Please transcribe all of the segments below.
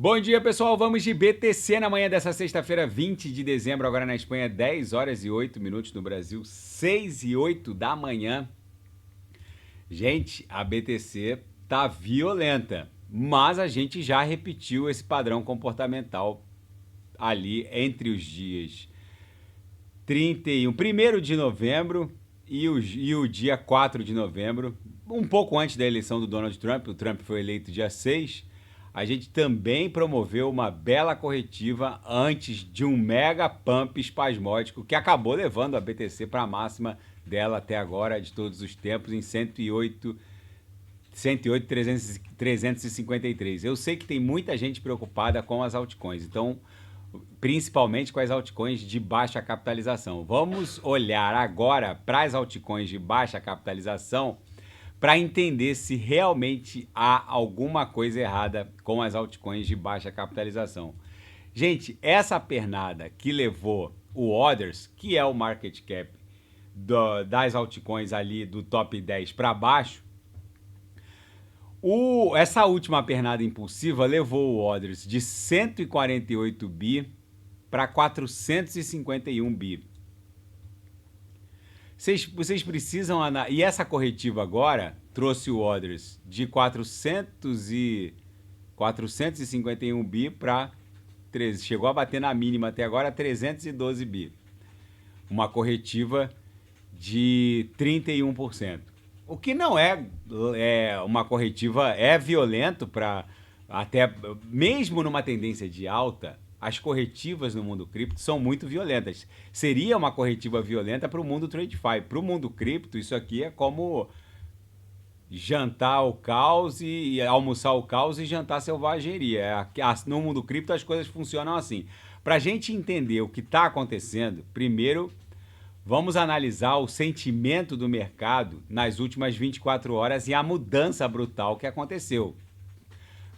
Bom dia, pessoal. Vamos de BTC na manhã dessa sexta-feira, 20 de dezembro. Agora na Espanha, 10 horas e 8 minutos. No Brasil, 6 e 8 da manhã. Gente, a BTC tá violenta, mas a gente já repetiu esse padrão comportamental ali entre os dias 31, 1º de novembro e o dia 4 de novembro, um pouco antes da eleição do Donald Trump. O Trump foi eleito dia 6. A gente também promoveu uma bela corretiva antes de um mega pump espasmódico que acabou levando a BTC para a máxima dela até agora de todos os tempos em 108,353. Eu sei que tem muita gente preocupada com as altcoins, então principalmente com as altcoins de baixa capitalização. Vamos olhar agora para as altcoins de baixa capitalização para entender se realmente há alguma coisa errada com as altcoins de baixa capitalização. Gente, essa pernada que levou o Others, que é o market cap das altcoins ali do top 10 para baixo, essa última pernada impulsiva levou o Others de 148 bi para 451 bi. Vocês precisam... E essa corretiva agora trouxe o Others de 451 bi para... Chegou a bater na mínima até agora 312 bi. Uma corretiva de 31%. O que não é uma corretiva, é violento para... Até mesmo numa tendência de alta, as corretivas no mundo cripto são muito violentas. Seria uma corretiva violenta para o mundo TradeFi. Para o mundo cripto, isso aqui é como jantar o caos e almoçar o caos e jantar selvageria. No mundo cripto as coisas funcionam assim. Para a gente entender o que está acontecendo, primeiro vamos analisar o sentimento do mercado nas últimas 24 horas e a mudança brutal que aconteceu.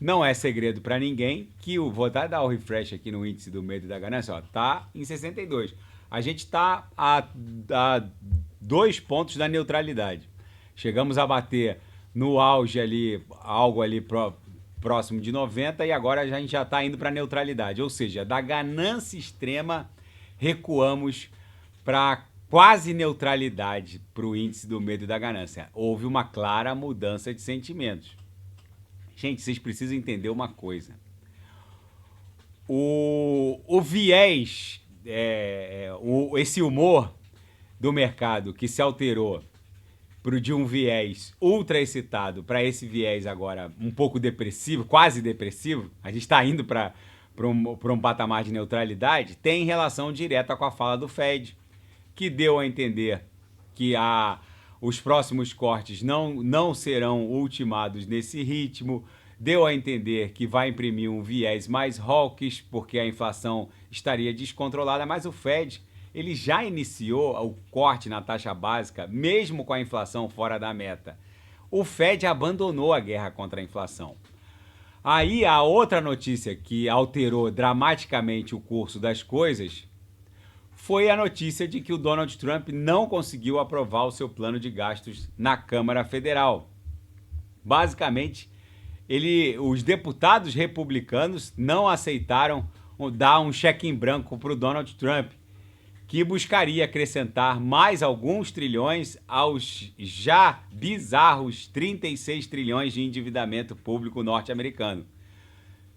Não é segredo para ninguém que vou dar o refresh aqui no índice do medo e da ganância, ó, tá em 62. A gente tá a 2 pontos da neutralidade. Chegamos a bater no auge ali, algo ali próximo de 90 e agora a gente já está indo para a neutralidade. Ou seja, da ganância extrema recuamos para quase neutralidade para o índice do medo e da ganância. Houve uma clara mudança de sentimentos. Gente, vocês precisam entender uma coisa. O viés, esse humor do mercado que se alterou de um viés ultra excitado para esse viés agora um pouco depressivo, quase depressivo, a gente está indo para um patamar de neutralidade, tem relação direta com a fala do Fed, que deu a entender que os próximos cortes não serão ultimados nesse ritmo, deu a entender que vai imprimir um viés mais hawkish, porque a inflação estaria descontrolada, mas o Fed ele já iniciou o corte na taxa básica, mesmo com a inflação fora da meta. O Fed abandonou a guerra contra a inflação. Aí a outra notícia que alterou dramaticamente o curso das coisas foi a notícia de que o Donald Trump não conseguiu aprovar o seu plano de gastos na Câmara Federal. Basicamente, os deputados republicanos não aceitaram dar um cheque em branco para o Donald Trump, que buscaria acrescentar mais alguns trilhões aos já bizarros 36 trilhões de endividamento público norte-americano.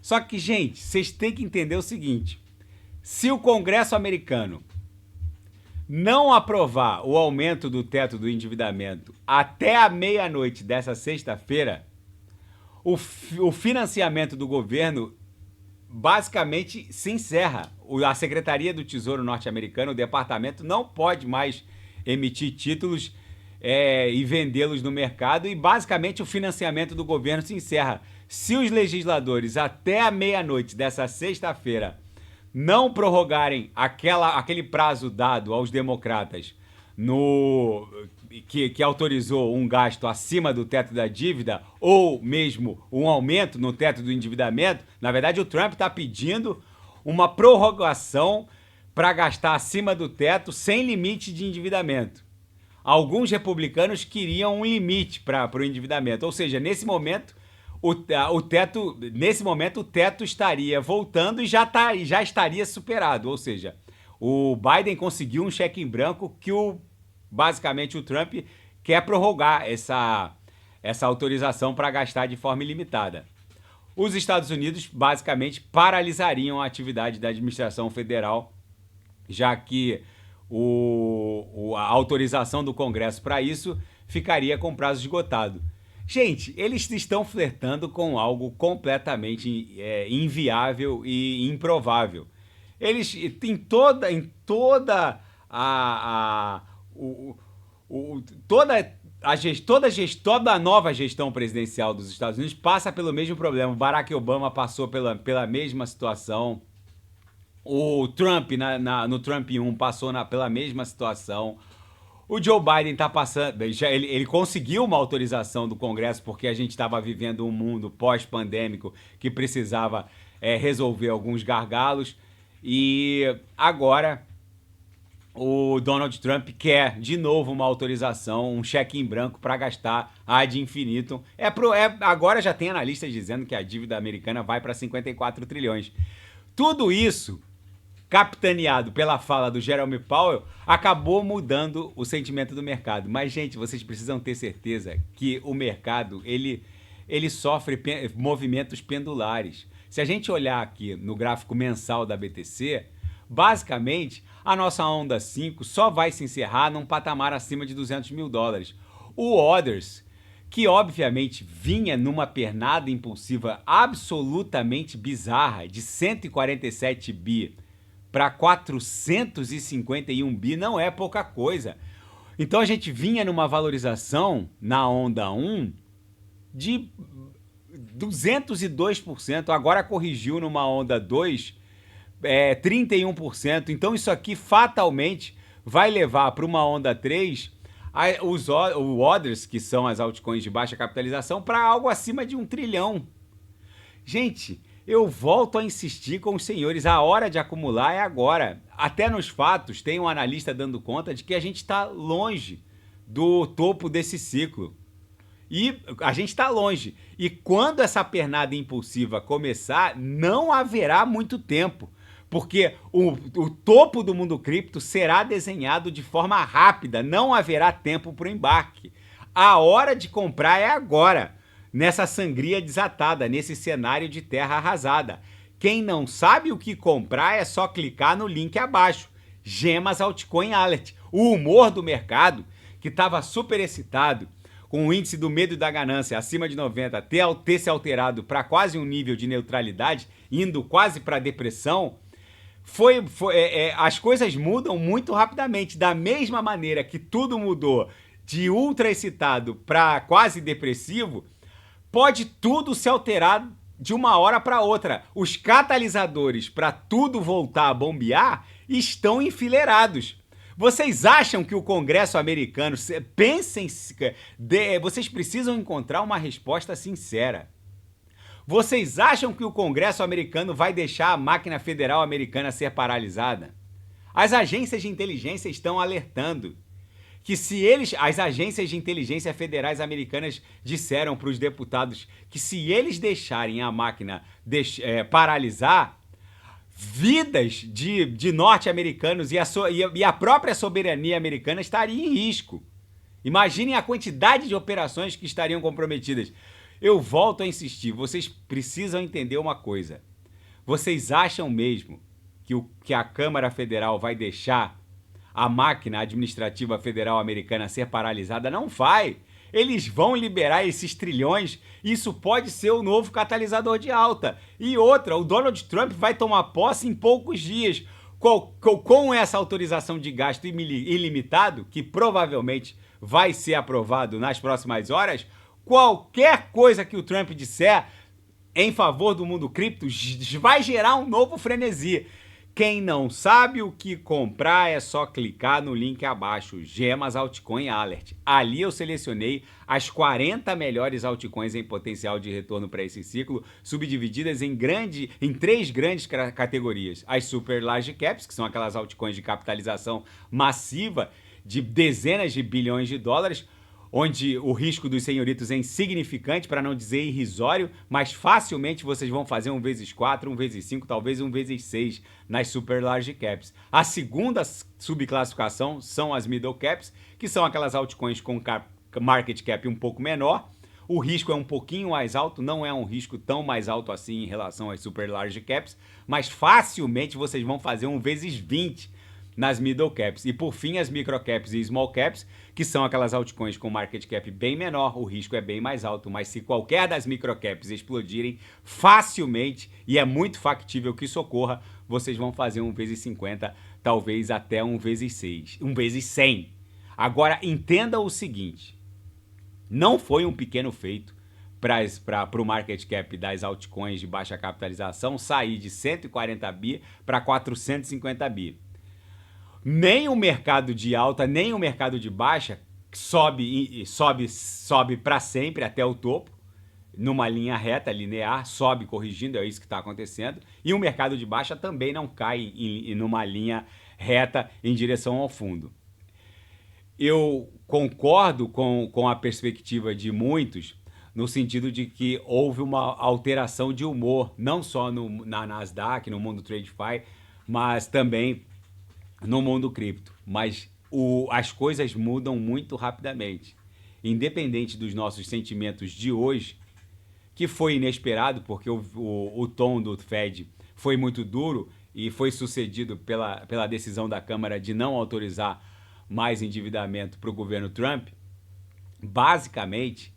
Só que, gente, vocês têm que entender o seguinte: se o Congresso americano não aprovar o aumento do teto do endividamento até a meia-noite dessa sexta-feira, o financiamento do governo basicamente se encerra. A Secretaria do Tesouro norte-americano, o departamento, não pode mais emitir títulos e vendê-los no mercado e basicamente o financiamento do governo se encerra. Se os legisladores até a meia-noite dessa sexta-feira não prorrogarem aquele prazo dado aos democratas que autorizou um gasto acima do teto da dívida ou mesmo um aumento no teto do endividamento, na verdade o Trump está pedindo uma prorrogação para gastar acima do teto sem limite de endividamento. Alguns republicanos queriam um limite para o endividamento, ou seja, nesse momento o teto, nesse momento, o teto estaria voltando e já estaria superado. Ou seja, o Biden conseguiu um cheque em branco que basicamente o Trump quer prorrogar essa autorização para gastar de forma ilimitada. Os Estados Unidos basicamente paralisariam a atividade da administração federal, já que a autorização do Congresso para isso ficaria com prazo esgotado. Gente, eles estão flertando com algo completamente inviável e improvável. Eles em toda toda a nova gestão presidencial dos Estados Unidos passa pelo mesmo problema. O Barack Obama passou pela mesma situação. O Trump, no Trump 1, passou pela mesma situação. O Joe Biden está passando. Ele conseguiu uma autorização do Congresso porque a gente estava vivendo um mundo pós-pandêmico que precisava resolver alguns gargalos. E agora o Donald Trump quer de novo uma autorização, um cheque em branco para gastar ad infinitum. Agora já tem analistas dizendo que a dívida americana vai para 54 trilhões. Tudo isso, capitaneado pela fala do Jerome Powell, acabou mudando o sentimento do mercado. Mas, gente, vocês precisam ter certeza que o mercado ele sofre movimentos pendulares. Se a gente olhar aqui no gráfico mensal da BTC, basicamente, a nossa onda 5 só vai se encerrar num patamar acima de 200 mil dólares. O Others, que obviamente vinha numa pernada impulsiva absolutamente bizarra, de 147 bi para 451 bi, não é pouca coisa. Então a gente vinha numa valorização na onda 1 de 202%, agora corrigiu numa onda 2, 31%. Então isso aqui fatalmente vai levar para uma onda 3 os Others, que são as altcoins de baixa capitalização, para algo acima de 1 trilhão. Gente, eu volto a insistir com os senhores, a hora de acumular é agora. Até nos fatos tem um analista dando conta de que a gente está longe do topo desse ciclo. E a gente está longe. E quando essa pernada impulsiva começar, não haverá muito tempo. Porque o topo do mundo cripto será desenhado de forma rápida, não haverá tempo para o embarque. A hora de comprar é agora, nessa sangria desatada, nesse cenário de terra arrasada. Quem não sabe o que comprar é só clicar no link abaixo. Gemas Altcoin Alert. O humor do mercado, que estava super excitado, com o índice do medo e da ganância acima de 90, ter se alterado para quase um nível de neutralidade, indo quase para depressão, as coisas mudam muito rapidamente. Da mesma maneira que tudo mudou de ultra excitado para quase depressivo, pode tudo se alterar de uma hora para outra. Os catalisadores para tudo voltar a bombear estão enfileirados. Vocês acham que o Congresso americano... vocês precisam encontrar uma resposta sincera. Vocês acham que o Congresso americano vai deixar a máquina federal americana ser paralisada? As agências de inteligência estão alertando que as agências de inteligência federais americanas disseram para os deputados que se eles deixarem a máquina paralisar, vidas de norte-americanos e a própria soberania americana estariam em risco. Imaginem a quantidade de operações que estariam comprometidas. Eu volto a insistir, vocês precisam entender uma coisa. Vocês acham mesmo que a Câmara Federal vai deixar a máquina administrativa federal americana ser paralisada? Não vai. Eles vão liberar esses trilhões. Isso pode ser o novo catalisador de alta. E outra, o Donald Trump vai tomar posse em poucos dias. Com essa autorização de gasto ilimitado, que provavelmente vai ser aprovado nas próximas horas, qualquer coisa que o Trump disser em favor do mundo cripto vai gerar um novo frenesi. Quem não sabe o que comprar é só clicar no link abaixo, Gemas Altcoin Alert. Ali eu selecionei as 40 melhores altcoins em potencial de retorno para esse ciclo, subdivididas em 3 grandes categorias. As super large caps, que são aquelas altcoins de capitalização massiva de dezenas de bilhões de dólares, onde o risco dos senhoritos é insignificante, para não dizer irrisório, mas facilmente vocês vão fazer um vezes 4, um vezes 5, talvez um vezes 6 nas super large caps. A segunda subclassificação são as middle caps, que são aquelas altcoins com market cap um pouco menor. O risco é um pouquinho mais alto, não é um risco tão mais alto assim em relação às super large caps, mas facilmente vocês vão fazer um vezes 20 nas middle caps. E por fim, as micro caps e small caps, que são aquelas altcoins com market cap bem menor, o risco é bem mais alto, mas se qualquer das micro caps explodirem facilmente, e é muito factível que isso ocorra, vocês vão fazer um vezes 50, talvez até um vezes 6, um vezes 100. Agora, entenda o seguinte, não foi um pequeno feito para o market cap das altcoins de baixa capitalização sair de 140 bi para 450 bi. Nem o mercado de alta, nem o mercado de baixa sobe para sempre até o topo, numa linha reta, linear, sobe corrigindo, é isso que está acontecendo. E o mercado de baixa também não cai numa linha reta em direção ao fundo. Eu concordo com a perspectiva de muitos, no sentido de que houve uma alteração de humor, não só na Nasdaq, no mundo TradeFi, mas também no mundo cripto. Mas as coisas mudam muito rapidamente. Independente dos nossos sentimentos de hoje, que foi inesperado, porque o tom do Fed foi muito duro e foi sucedido pela decisão da Câmara de não autorizar mais endividamento para o governo Trump, basicamente,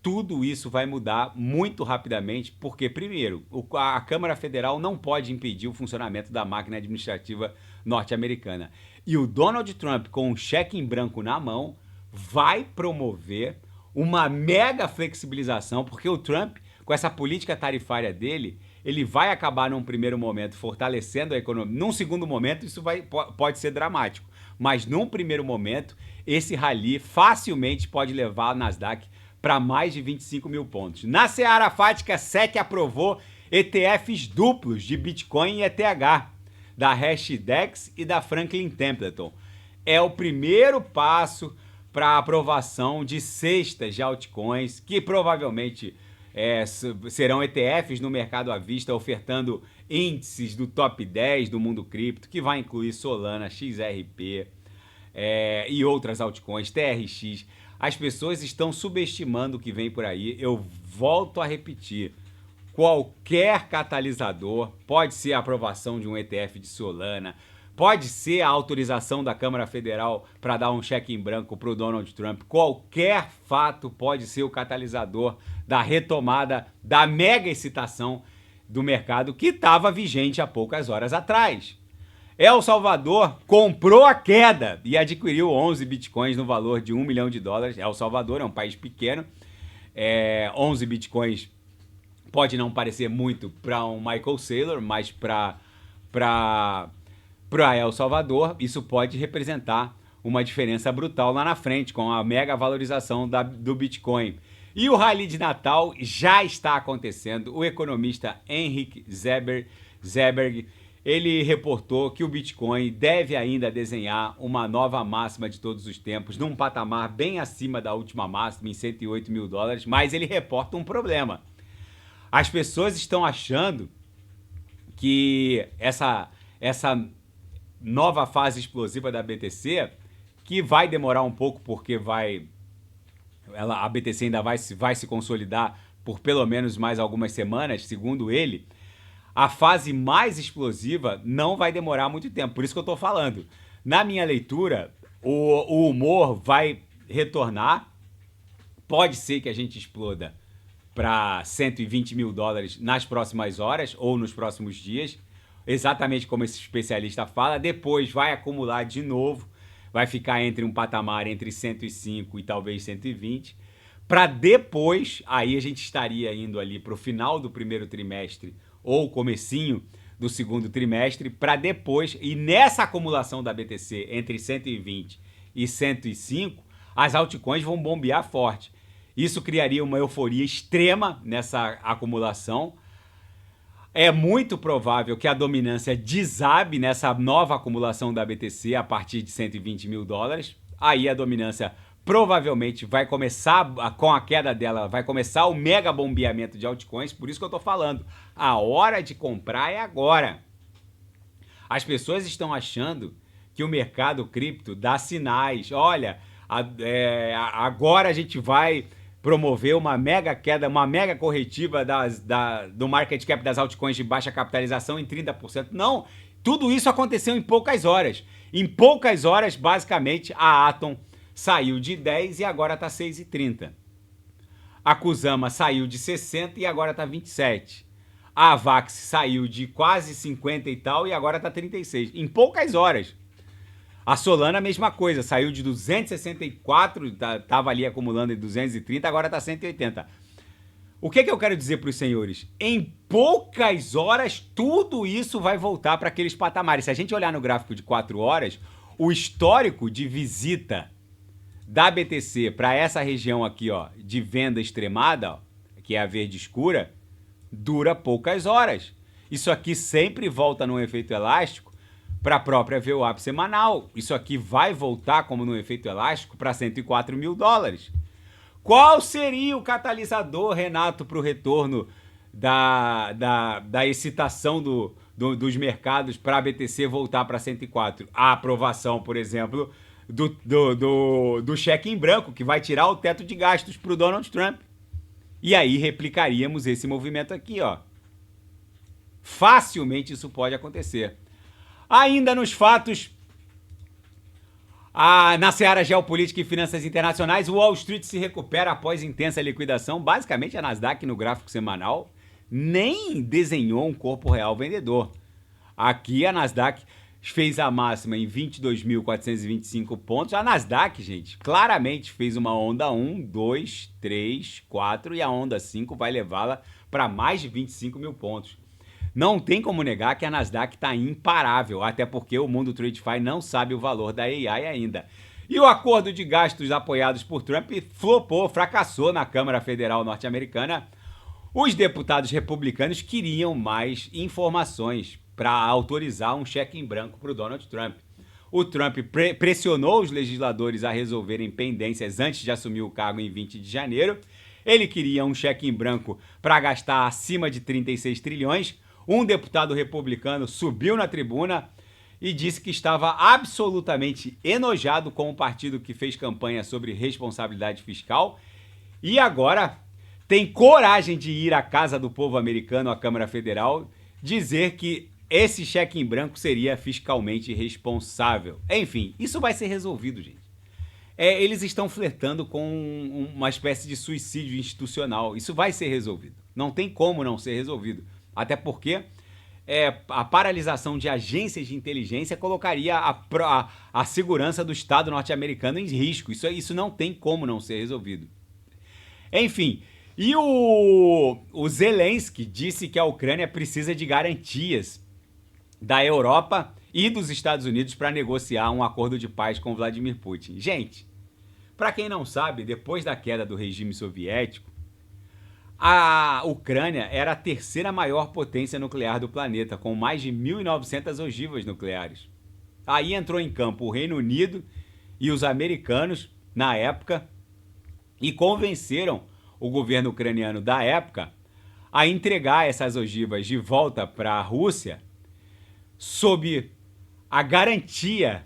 tudo isso vai mudar muito rapidamente, porque, primeiro, a Câmara Federal não pode impedir o funcionamento da máquina administrativa norte-americana. E o Donald Trump, com um cheque em branco na mão, vai promover uma mega flexibilização, porque o Trump, com essa política tarifária dele, ele vai acabar num primeiro momento fortalecendo a economia. Num segundo momento, isso pode ser dramático. Mas num primeiro momento, esse rally facilmente pode levar a Nasdaq para mais de 25 mil pontos. Na seara fática, a SEC aprovou ETFs duplos de Bitcoin e ETH, da Hashdex e da Franklin Templeton. É o primeiro passo para a aprovação de cestas de altcoins, que provavelmente serão ETFs no mercado à vista, ofertando índices do top 10 do mundo cripto, que vai incluir Solana, XRP e outras altcoins, TRX. As pessoas estão subestimando o que vem por aí. Eu volto a repetir. Qualquer catalisador, pode ser a aprovação de um ETF de Solana, pode ser a autorização da Câmara Federal para dar um cheque em branco para o Donald Trump. Qualquer fato pode ser o catalisador da retomada da mega excitação do mercado que estava vigente há poucas horas atrás. El Salvador comprou a queda e adquiriu 11 bitcoins no valor de $1 milhão. El Salvador é um país pequeno, 11 bitcoins pode não parecer muito para um Michael Saylor, mas para El Salvador isso pode representar uma diferença brutal lá na frente, com a mega valorização do Bitcoin. E o rally de Natal já está acontecendo. O economista Henrik Zeberg, ele reportou que o Bitcoin deve ainda desenhar uma nova máxima de todos os tempos, num patamar bem acima da última máxima, em $108 mil, mas ele reporta um problema. As pessoas estão achando que essa nova fase explosiva da BTC, que vai demorar um pouco, porque a BTC ainda vai se consolidar por pelo menos mais algumas semanas, segundo ele, a fase mais explosiva não vai demorar muito tempo. Por isso que eu estou falando. Na minha leitura, o humor vai retornar. Pode ser que a gente exploda para $120 mil nas próximas horas ou nos próximos dias, exatamente como esse especialista fala. Depois vai acumular de novo, vai ficar entre um patamar entre 105 e talvez 120, para depois, aí a gente estaria indo ali para o final do primeiro trimestre ou comecinho do segundo trimestre, para depois, e nessa acumulação da BTC entre 120 e 105, as altcoins vão bombear forte. Isso criaria uma euforia extrema nessa acumulação. É muito provável que a dominância desabe nessa nova acumulação da BTC a partir de $120 mil. Aí a dominância provavelmente vai começar, com a queda dela, vai começar o mega bombeamento de altcoins, por isso que eu tô falando. A hora de comprar é agora. As pessoas estão achando que o mercado cripto dá sinais. Olha, agora a gente vai promover uma mega queda, uma mega corretiva do market cap das altcoins de baixa capitalização em 30%. Não, tudo isso aconteceu em poucas horas. Em poucas horas, basicamente, a Atom saiu de 10 e agora está 6,30. A Kusama saiu de 60 e agora está 27. A Avax saiu de quase 50 e tal e agora está 36. Em poucas horas. A Solana, a mesma coisa, saiu de 264, estava ali acumulando em 230, agora está 180. O que eu quero dizer para os senhores? Em poucas horas, tudo isso vai voltar para aqueles patamares. Se a gente olhar no gráfico de 4 horas, o histórico de visita da BTC para essa região aqui, ó, de venda extremada, ó, que é a verde escura, dura poucas horas. Isso aqui sempre volta num efeito elástico para a própria VWAP semanal. Isso aqui vai voltar, como no efeito elástico, para 104 mil dólares. Qual seria o catalisador, Renato, para o retorno da excitação dos mercados para a BTC voltar para 104? A aprovação, por exemplo, do cheque em branco, que vai tirar o teto de gastos para o Donald Trump. E aí replicaríamos esse movimento aqui, ó. Facilmente isso pode acontecer. Ainda nos fatos, na seara geopolítica e finanças internacionais, o Wall Street se recupera após intensa liquidação. Basicamente, a Nasdaq, no gráfico semanal, nem desenhou um corpo real vendedor. Aqui, a Nasdaq fez a máxima em 22.425 pontos. A Nasdaq, gente, claramente fez uma onda 1, 2, 3, 4 e a onda 5 vai levá-la para mais de 25 mil pontos. Não tem como negar que a Nasdaq está imparável, até porque o mundo TradeFi não sabe o valor da AI ainda. E o acordo de gastos apoiados por Trump fracassou na Câmara Federal norte-americana. Os deputados republicanos queriam mais informações para autorizar um cheque em branco para o Donald Trump. O Trump pressionou os legisladores a resolverem pendências antes de assumir o cargo em 20 de janeiro. Ele queria um cheque em branco para gastar acima de 36 trilhões. Um deputado republicano subiu na tribuna e disse que estava absolutamente enojado com o partido que fez campanha sobre responsabilidade fiscal e agora tem coragem de ir à Casa do Povo Americano, à Câmara Federal, dizer que esse cheque em branco seria fiscalmente responsável. Enfim, isso vai ser resolvido, gente. Eles estão flertando com uma espécie de suicídio institucional. Isso vai ser resolvido. Não tem como não ser resolvido. Até porque a paralisação de agências de inteligência colocaria a segurança do Estado norte-americano em risco. Isso não tem como não ser resolvido. Enfim, e o Zelensky disse que a Ucrânia precisa de garantias da Europa e dos Estados Unidos para negociar um acordo de paz com Vladimir Putin. Gente, para quem não sabe, depois da queda do regime soviético, a Ucrânia era a terceira maior potência nuclear do planeta, com mais de 1.900 ogivas nucleares. Aí entrou em campo o Reino Unido e os americanos, na época, e convenceram o governo ucraniano da época a entregar essas ogivas de volta para a Rússia sob a garantia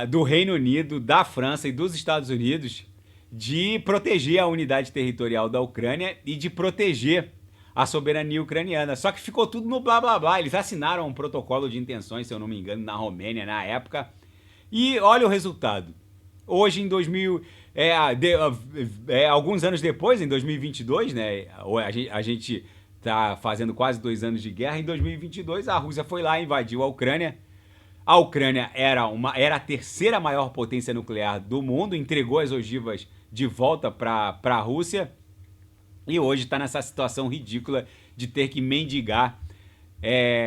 do Reino Unido, da França e dos Estados Unidos de proteger a unidade territorial da Ucrânia e de proteger a soberania ucraniana. Só que ficou tudo no blá blá blá. Eles assinaram um protocolo de intenções, se eu não me engano, na Romênia na época. E olha o resultado. Hoje, em alguns anos depois, em 2022, né, a gente está fazendo quase 2 anos de guerra. Em 2022, a Rússia foi lá e invadiu a Ucrânia. A Ucrânia era a terceira maior potência nuclear do mundo, entregou as ogivas de volta para a Rússia e hoje está nessa situação ridícula de ter que mendigar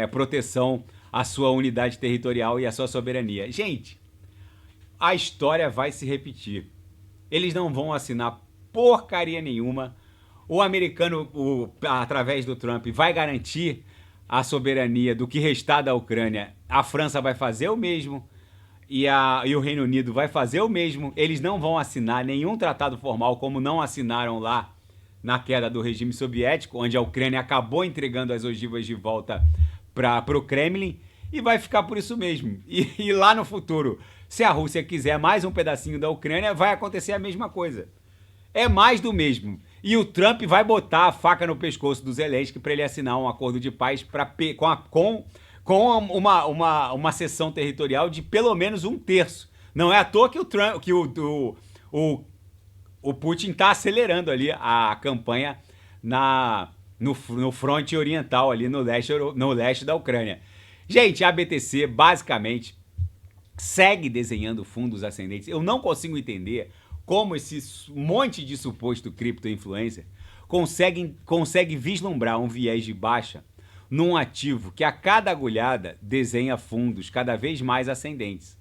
proteção à sua unidade territorial e à sua soberania. Gente, a história vai se repetir. Eles não vão assinar porcaria nenhuma. O americano, através do Trump, vai garantir a soberania do que restar da Ucrânia. A França vai fazer o mesmo. e o Reino Unido vai fazer o mesmo. Eles não vão assinar nenhum tratado formal, como não assinaram lá na queda do regime soviético, onde a Ucrânia acabou entregando as ogivas de volta para o Kremlin, e vai ficar por isso mesmo. E lá no futuro, se a Rússia quiser mais um pedacinho da Ucrânia, vai acontecer a mesma coisa. É mais do mesmo. E o Trump vai botar a faca no pescoço do Zelensky para ele assinar um acordo de paz com uma cessão territorial de pelo menos 1/3. Não é à toa que o Putin está acelerando ali a campanha no fronte oriental, ali no leste da Ucrânia. Gente, a BTC basicamente segue desenhando fundos ascendentes. Eu não consigo entender como esse monte de suposto cripto-influencer consegue vislumbrar um viés de baixa num ativo que a cada agulhada desenha fundos cada vez mais ascendentes.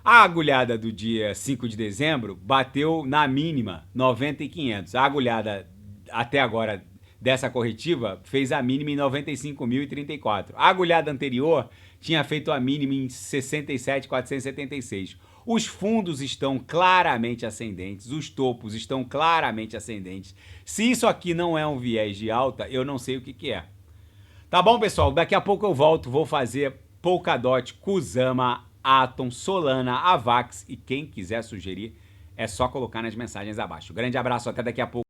A agulhada do dia 5 de dezembro bateu na mínima 90.500. A agulhada até agora dessa corretiva fez a mínima em 95.034. A agulhada anterior tinha feito a mínima em 67.476. Os fundos estão claramente ascendentes, os topos estão claramente ascendentes. Se isso aqui não é um viés de alta, eu não sei o que é. Tá bom, pessoal? Daqui a pouco eu volto, vou fazer Polkadot, Kusama, Atom, Solana, Avax, e quem quiser sugerir é só colocar nas mensagens abaixo. Grande abraço, até daqui a pouco.